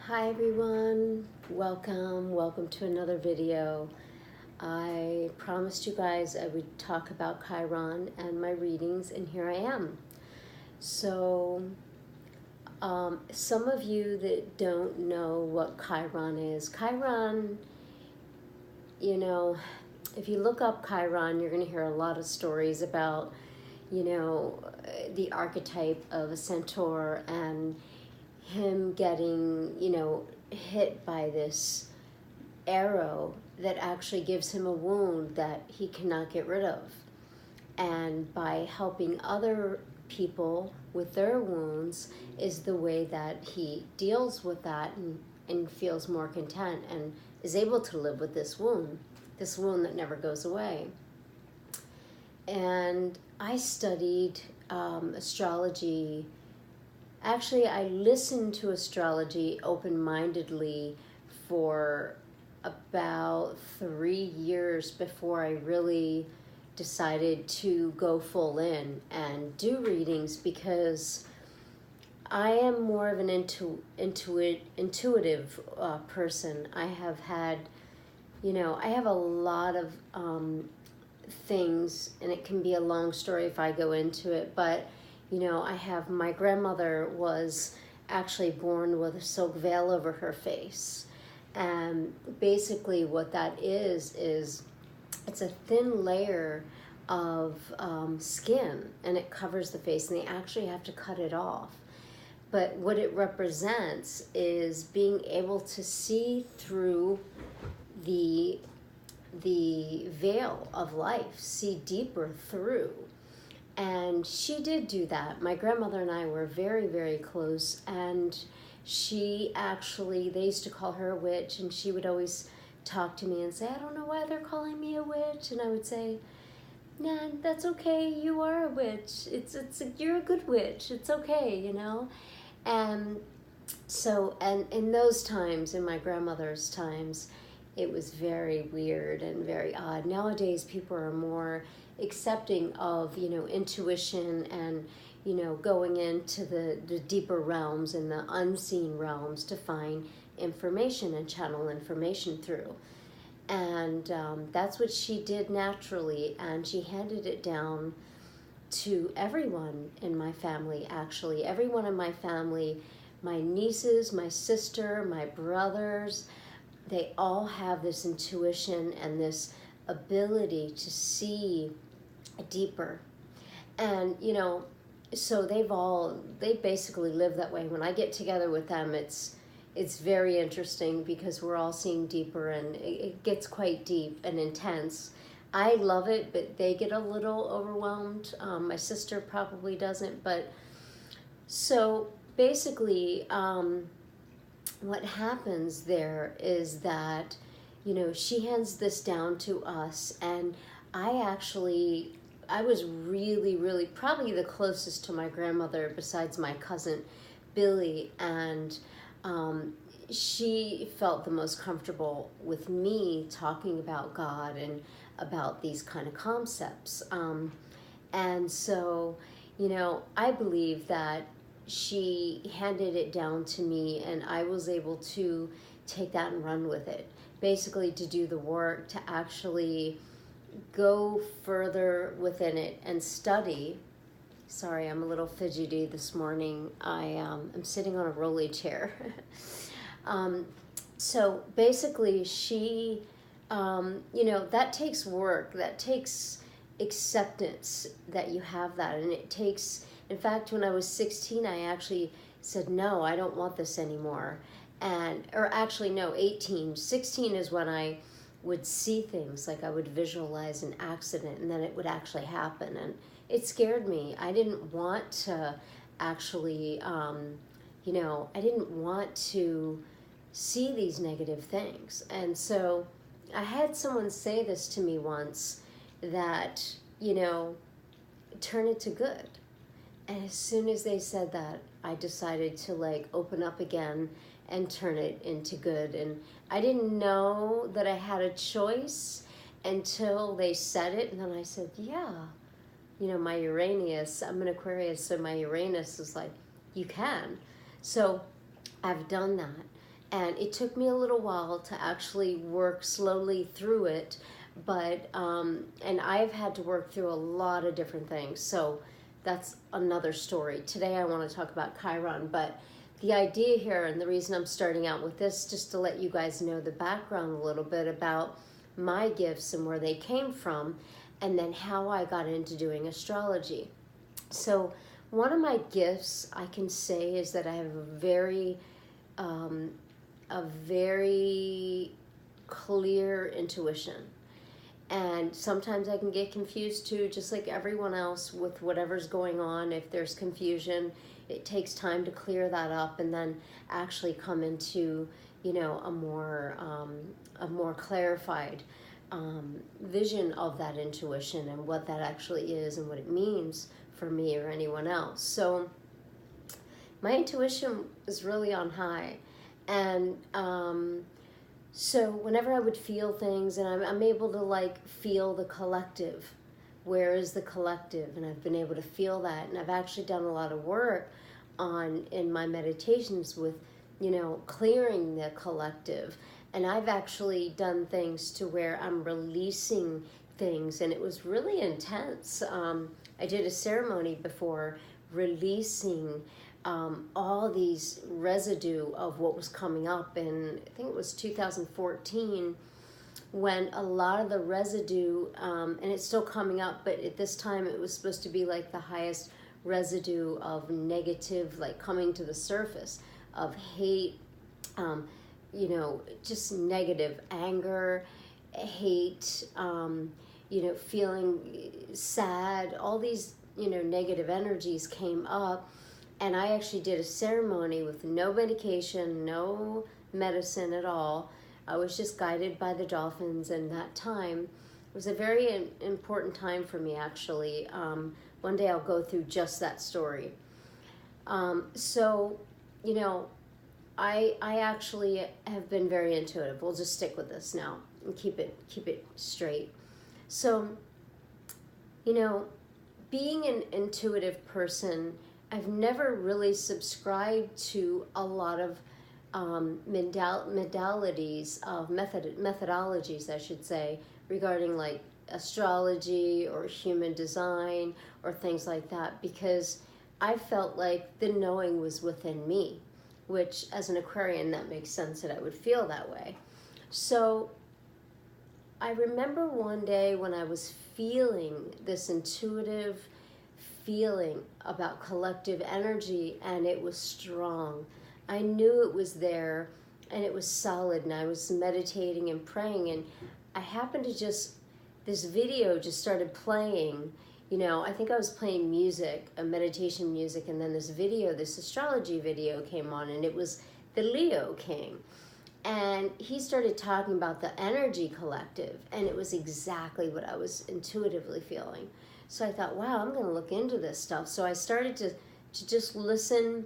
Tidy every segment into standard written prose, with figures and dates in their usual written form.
Hi everyone, welcome to another video. I promised you guys I would talk about Chiron and my readings, and here I am. So, some of you that don't know what Chiron is, Chiron, if you look up Chiron, you're going to hear a lot of stories about, the archetype of a centaur and him getting, hit by this arrow that actually gives him a wound that he cannot get rid of. And by helping other people with their wounds is the way that he deals with that and feels more content and is able to live with this wound that never goes away. And I studied astrology. Actually, I listened to astrology open-mindedly for about 3 years before I really decided to go full in and do readings, because I am more of an intuitive person. I have had, I have a lot of things, and it can be a long story if I go into it, but I have, my grandmother was actually born with a silk veil over her face. And basically what that is it's a thin layer of skin, and it covers the face, and they actually have to cut it off. But what it represents is being able to see through the veil of life, see deeper through. And she did do that. My grandmother and I were very, very close, and she actually, they used to call her a witch, and she would always talk to me and say, I don't know why they're calling me a witch. And I would say, nah, that's okay, you are a witch. You're a good witch, it's okay, And so, and in those times, in my grandmother's times, it was very weird and very odd. Nowadays, people are more accepting of, intuition and, going into the deeper realms and the unseen realms to find information and channel information through. And that's what she did naturally, and she handed it down to everyone in my family, actually. Everyone in my family, my nieces, my sister, my brothers, they all have this intuition and this ability to see deeper. And, so they basically live that way. When I get together with them, it's very interesting because we're all seeing deeper, and it gets quite deep and intense. I love it, but they get a little overwhelmed. My sister probably doesn't, but so basically, what happens there is that, she hands this down to us, and I was really, really probably the closest to my grandmother besides my cousin Billy, and she felt the most comfortable with me talking about God and about these kind of concepts. And so, I believe that she handed it down to me, and I was able to take that and run with it. Basically, to do the work, to actually go further within it and study. Sorry, I'm a little fidgety this morning. I'm sitting on a rolly chair. So basically, she, that takes work. That takes acceptance that you have that. And it takes, in fact, when I was 16, I actually said, no, I don't want this anymore. Or actually, no, 18. 16 is when I would see things, like I would visualize an accident and then it would actually happen. And it scared me. I didn't want to actually, I didn't want to see these negative things. And so I had someone say this to me once, that, turn it to good. And as soon as they said that, I decided to open up again and turn it into good. And I didn't know that I had a choice until they said it. And then I said, yeah, my Uranus, I'm an Aquarius, so my Uranus is like, you can. So I've done that. And it took me a little while to actually work slowly through it, but and I've had to work through a lot of different things. So that's another story. Today I want to talk about Chiron, but the idea here, and the reason I'm starting out with this, just to let you guys know the background a little bit about my gifts and where they came from, and then how I got into doing astrology. So one of my gifts, I can say, is that I have a very clear intuition. And sometimes I can get confused too, just like everyone else, with whatever's going on. If there's confusion, it takes time to clear that up and then actually come into, a more clarified vision of that intuition and what that actually is and what it means for me or anyone else. So my intuition is really on high. And so whenever I would feel things, and I'm able to feel the collective, where is the collective? And I've been able to feel that. And I've actually done a lot of work in my meditations with, clearing the collective. And I've actually done things to where I'm releasing things, and it was really intense. I did a ceremony before releasing all these residue of what was coming up, and I think it was 2014 when a lot of the residue, and it's still coming up, but at this time it was supposed to be like the highest residue of negative, coming to the surface, of hate, just negative anger, hate, feeling sad, all these, negative energies came up. And I actually did a ceremony with no medication, no medicine at all. I was just guided by the dolphins, and that time was a very important time for me, actually. One day I'll go through just that story. So, I actually have been very intuitive. We'll just stick with this now and keep it straight. So, being an intuitive person, I've never really subscribed to a lot of methodologies, I should say, regarding astrology or human design or things like that, because I felt like the knowing was within me, which as an Aquarian, that makes sense that I would feel that way. So I remember one day when I was feeling this intuitive feeling about collective energy, and it was strong. I knew it was there, and it was solid, and I was meditating and praying, and I happened to this video just started playing. I think I was playing music, a meditation music, and then this astrology video came on, and it was the Leo King. And he started talking about the energy collective, and it was exactly what I was intuitively feeling. So I thought, wow, I'm going to look into this stuff. So I started to just listen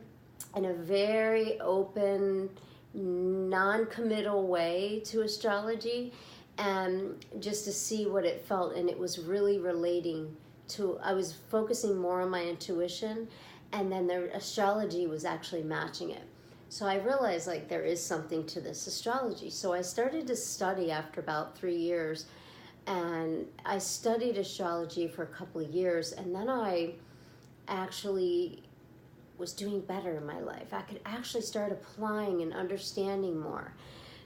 in a very open, non-committal way to astrology, and just to see what it felt. And it was really relating to, I was focusing more on my intuition, and then the astrology was actually matching it. So I realized there is something to this astrology. So I started to study after about 3 years, and I studied astrology for a couple of years, and then I actually was doing better in my life. I could actually start applying and understanding more.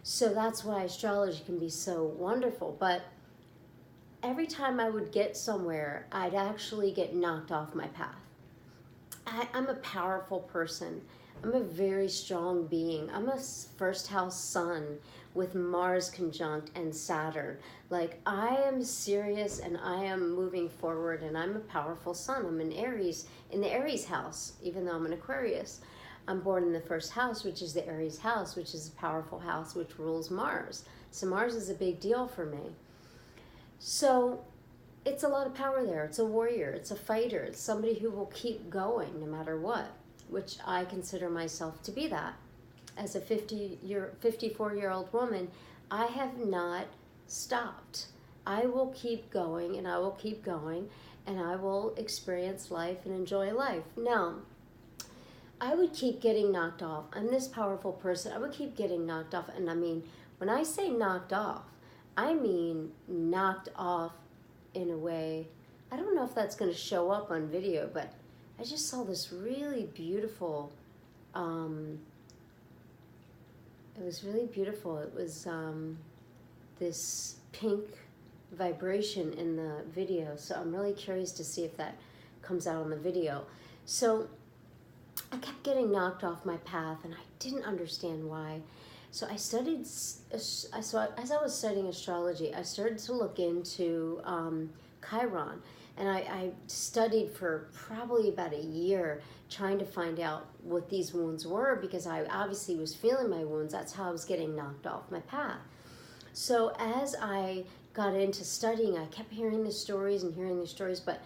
So that's why astrology can be so wonderful. But every time I would get somewhere, I'd actually get knocked off my path. I'm a powerful person. I'm a very strong being. I'm a first house sun with Mars conjunct and Saturn. I am serious, and I am moving forward, and I'm a powerful sun. I'm in Aries, in the Aries house, even though I'm an Aquarius. I'm born in the first house, which is the Aries house, which is a powerful house, which rules Mars. So Mars is a big deal for me. So it's a lot of power there. It's a warrior. It's a fighter. It's somebody who will keep going no matter what, which I consider myself to be that. As a 54-year-old woman, I have not stopped. I will keep going, and I will keep going, and I will experience life and enjoy life. Now, I would keep getting knocked off. I'm this powerful person. I would keep getting knocked off. And I mean, when I say knocked off, I mean knocked off in a way, I don't know if that's going to show up on video, but I just saw this really beautiful, it was really beautiful. It was this pink vibration in the video. So I'm really curious to see if that comes out on the video. So I kept getting knocked off my path, and I didn't understand why. So I studied, as I was studying astrology, I started to look into Chiron. And I studied for probably about a year trying to find out what these wounds were, because I obviously was feeling my wounds. That's how I was getting knocked off my path. So as I got into studying, I kept hearing the stories and hearing the stories, but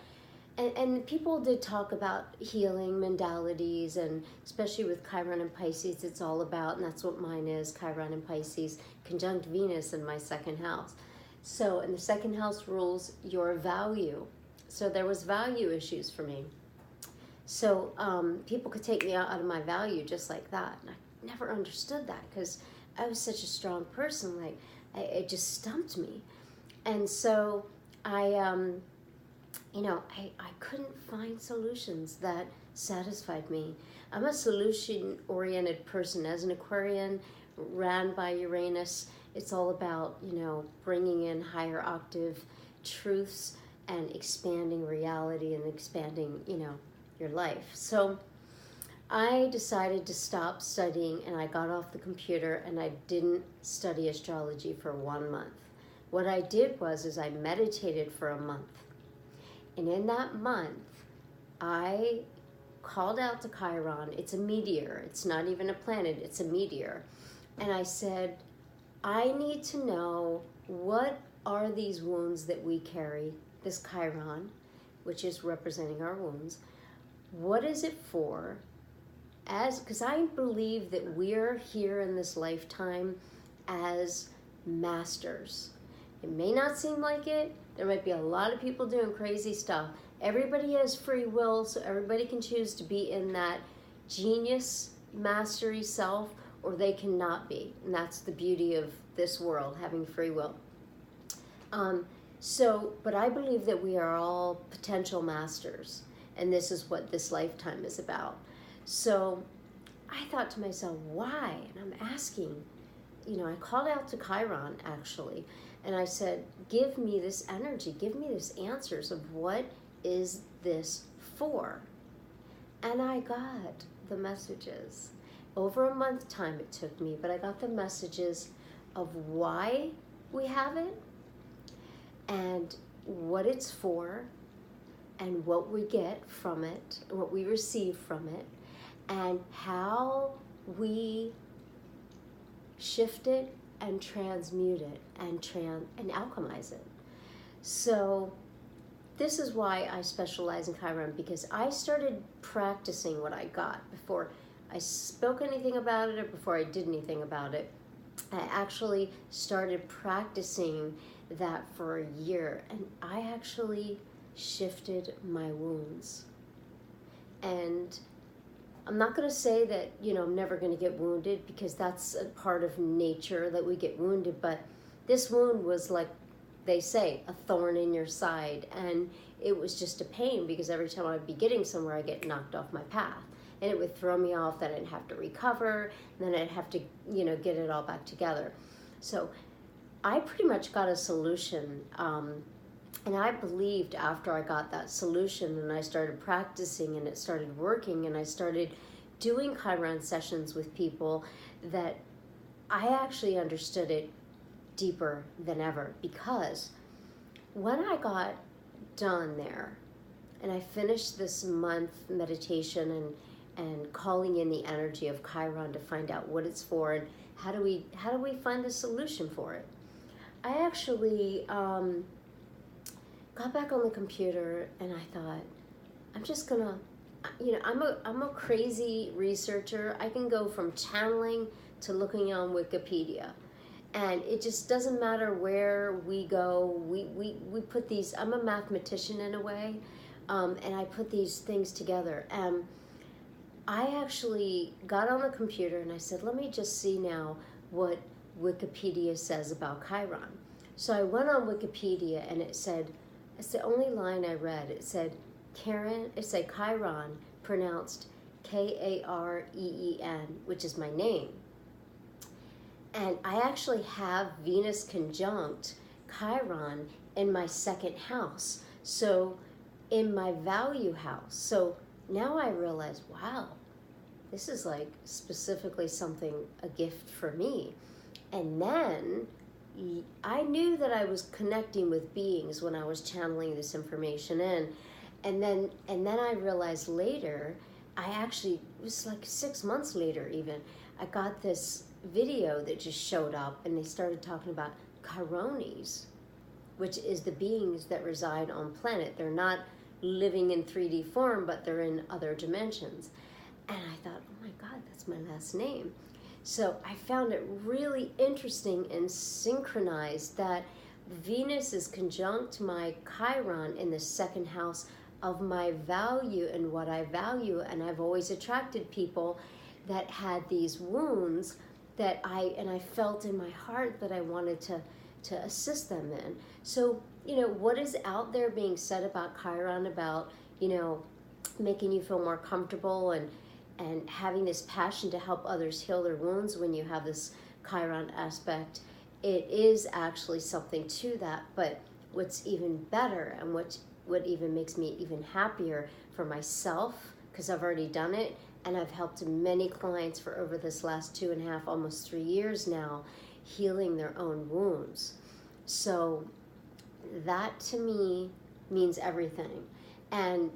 and people did talk about healing modalities, and especially with Chiron and Pisces, it's all about, and that's what mine is, Chiron and Pisces, conjunct Venus in my second house. So, and the second house rules your value. So there was value issues for me. So people could take me out of my value just like that. And I never understood that, because I was such a strong person. Like, it just stumped me. And so I couldn't find solutions that satisfied me. I'm a solution-oriented person. As an Aquarian, ran by Uranus, it's all about, bringing in higher octave truths and expanding reality and expanding, your life. So I decided to stop studying, and I got off the computer, and I didn't study astrology for 1 month. What I did was I meditated for a month. And in that month, I called out to Chiron. It's a meteor. It's not even a planet. It's a meteor. And I said, I need to know, what are these wounds that we carry, this Chiron, which is representing our wounds. What is it for? Because I believe that we're here in this lifetime as masters. It may not seem like it. There might be a lot of people doing crazy stuff. Everybody has free will, so everybody can choose to be in that genius mastery self, or they cannot be. And that's the beauty of this world, having free will. But I believe that we are all potential masters, and this is what this lifetime is about. So I thought to myself, why? And I'm asking, I called out to Chiron, actually, and I said, give me this energy, give me this answers of what is this for? And I got the messages. Over a month time it took me, but I got the messages of why we have it, and what it's for, and what we get from it, what we receive from it, and how we shift it and transmute it and alchemize it. So this is why I specialize in Chiron, because I started practicing what I got before I spoke anything about it or before I did anything about it. I actually started practicing that for a year, and I actually shifted my wounds. And I'm not going to say that, I'm never going to get wounded, because that's a part of nature that we get wounded, but this wound was, like they say, a thorn in your side, and it was just a pain, because every time I'd be getting somewhere, I'd get knocked off my path, and it would throw me off, then I'd have to recover, and then I'd have to, get it all back together. So I pretty much got a solution, and I believed after I got that solution and I started practicing and it started working and I started doing Chiron sessions with people, that I actually understood it deeper than ever. Because when I got done there and I finished this month meditation and calling in the energy of Chiron to find out what it's for and how do we find the solution for it, I actually got back on the computer and I thought, I'm just gonna, I'm a crazy researcher. I can go from channeling to looking on Wikipedia, and it just doesn't matter where we go. We put these. I'm a mathematician in a way, and I put these things together. And I actually got on the computer and I said, let me just see now what Wikipedia says about Chiron. So I went on Wikipedia and it said, it's the only line I read. It said, Chiron, pronounced Kareen, which is my name. And I actually have Venus conjunct Chiron in my second house. So in my value house. So now I realize, wow, this is like specifically something, a gift for me. And then I knew that I was connecting with beings when I was channeling this information in. And then I realized later, it was like 6 months later even, I got this video that just showed up and they started talking about Chirones, which is the beings that reside on planet. They're not living in 3D form, but they're in other dimensions. And I thought, oh my God, that's my last name. So I found it really interesting and synchronized that Venus is conjunct my Chiron in the second house of my value and what I value. And I've always attracted people that had these wounds that I felt in my heart that I wanted to assist them in. So, what is out there being said about Chiron, about, making you feel more comfortable and having this passion to help others heal their wounds when you have this Chiron aspect, it is actually something to that. But what's even better and what even makes me even happier for myself, because I've already done it, and I've helped many clients for over this last 2.5, almost 3 years now, healing their own wounds. So that to me means everything. And,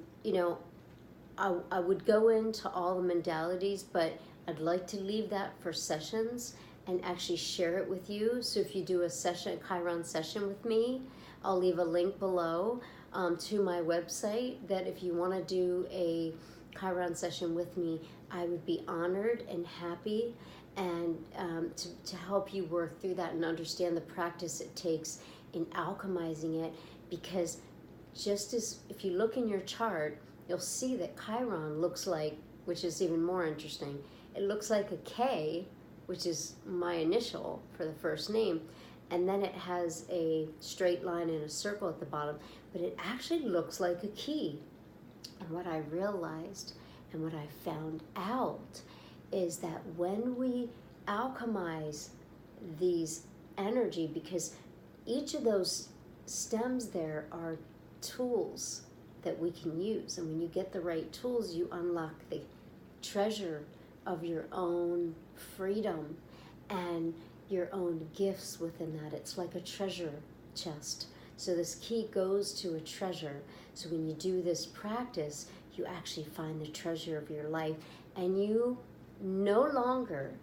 I would go into all the modalities, but I'd like to leave that for sessions and actually share it with you. So if you do a Chiron session with me, I'll leave a link below to my website that if you want to do a Chiron session with me, I would be honored and happy and to help you work through that and understand the practice it takes in alchemizing it. Because just as if you look in your chart, you'll see that Chiron looks like, which is even more interesting, it looks like a K, which is my initial for the first name, and then it has a straight line and a circle at the bottom, but it actually looks like a key. And what I realized and what I found out is that when we alchemize these energy, because each of those stems there are tools that we can use, and when you get the right tools, you unlock the treasure of your own freedom and your own gifts within that. It's like a treasure chest. So this key goes to a treasure. So when you do this practice, you actually find the treasure of your life, and you no longer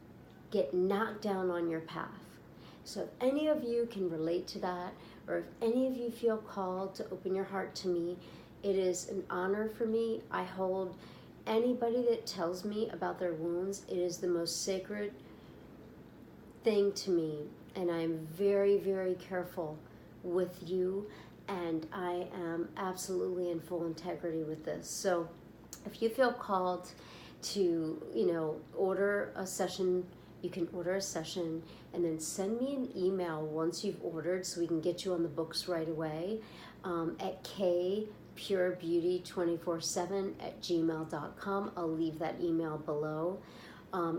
get knocked down on your path. So if any of you can relate to that, or if any of you feel called to open your heart to me, it is an honor for me. I hold anybody that tells me about their wounds, it is the most sacred thing to me. And I'm very, very careful with you. And I am absolutely in full integrity with this. So if you feel called to, order a session, you can order a session and then send me an email once you've ordered so we can get you on the books right away at purebeauty247@gmail.com. I'll leave that email below.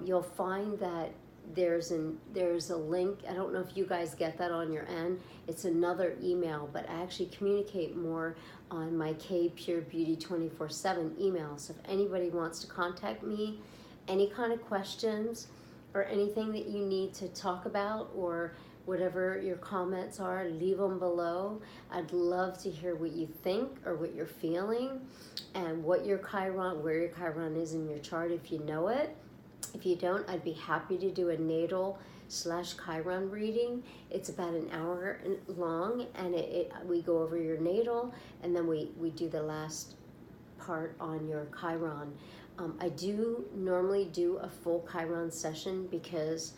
You'll find that there's a link. I don't know if you guys get that on your end. It's another email, but I actually communicate more on my purebeauty247 email. So if anybody wants to contact me, any kind of questions or anything that you need to talk about, or whatever your comments are, leave them below. I'd love to hear what you think or what you're feeling, and what your Chiron, where your Chiron is in your chart if you know it. If you don't, I'd be happy to do a natal/Chiron reading. It's about an hour long, and we go over your natal, and then we do the last part on your Chiron. I do normally do a full Chiron session because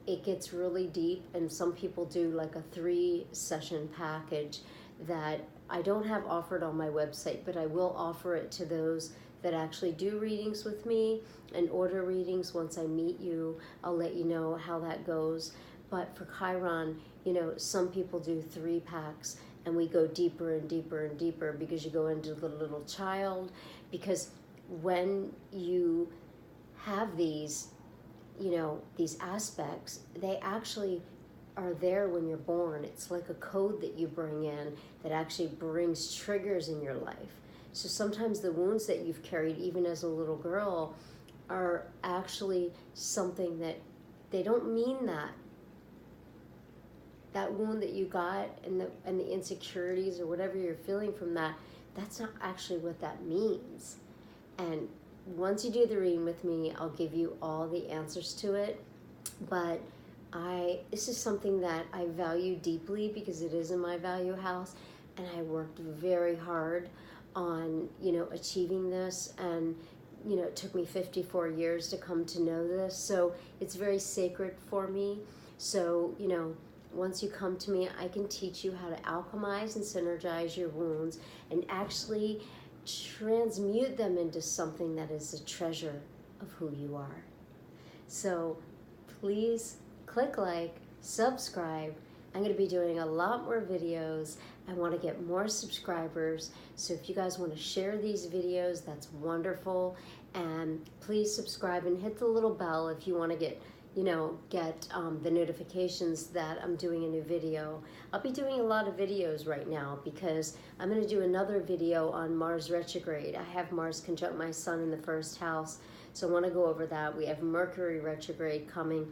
it gets really deep, and some people do like a 3-session package that I don't have offered on my website, but I will offer it to those that actually do readings with me and order readings. Once I meet you, I'll let you know how that goes. But for Chiron, you know, some people do 3 packs, and we go deeper and deeper and deeper, because you go into the little child. Because when you have these, you know, these aspects, they actually are there when you're born. It's like a code that you bring in that actually brings triggers in your life. So sometimes the wounds that you've carried, even as a little girl, are actually something that they don't mean that. That wound that you got, and the insecurities or whatever you're feeling from that, that's not actually what that means. And once you do the reading with me, I'll give you all the answers to it. But this is something that I value deeply, because it is in my value house, and I worked very hard on, you know, achieving this. And, you know, it took me 54 years to come to know this. So it's very sacred for me. So, you know, once you come to me, I can teach you how to alchemize and synergize your wounds and actually transmute them into something that is a treasure of who you are. So please click like, subscribe. I'm going to be doing a lot more videos. I want to get more subscribers. So if you guys want to share these videos, that's wonderful. And please subscribe and hit the little bell if you want to get the notifications that I'm doing a new video. I'll be doing a lot of videos right now, because I'm going to do another video on Mars retrograde. I have Mars conjunct my Sun in the 1st house, so I want to go over that. We have Mercury retrograde coming,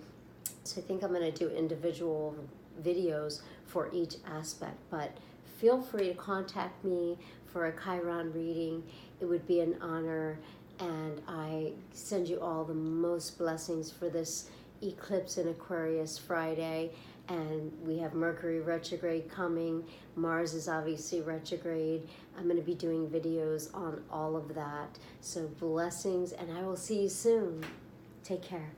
so I think I'm going to do individual videos for each aspect. But feel free to contact me for a Chiron reading. It would be an honor, and I send you all the most blessings for this eclipse in Aquarius Friday. And we have Mercury retrograde coming. Mars is obviously retrograde. I'm going to be doing videos on all of that. So blessings, and I will see you soon. Take care.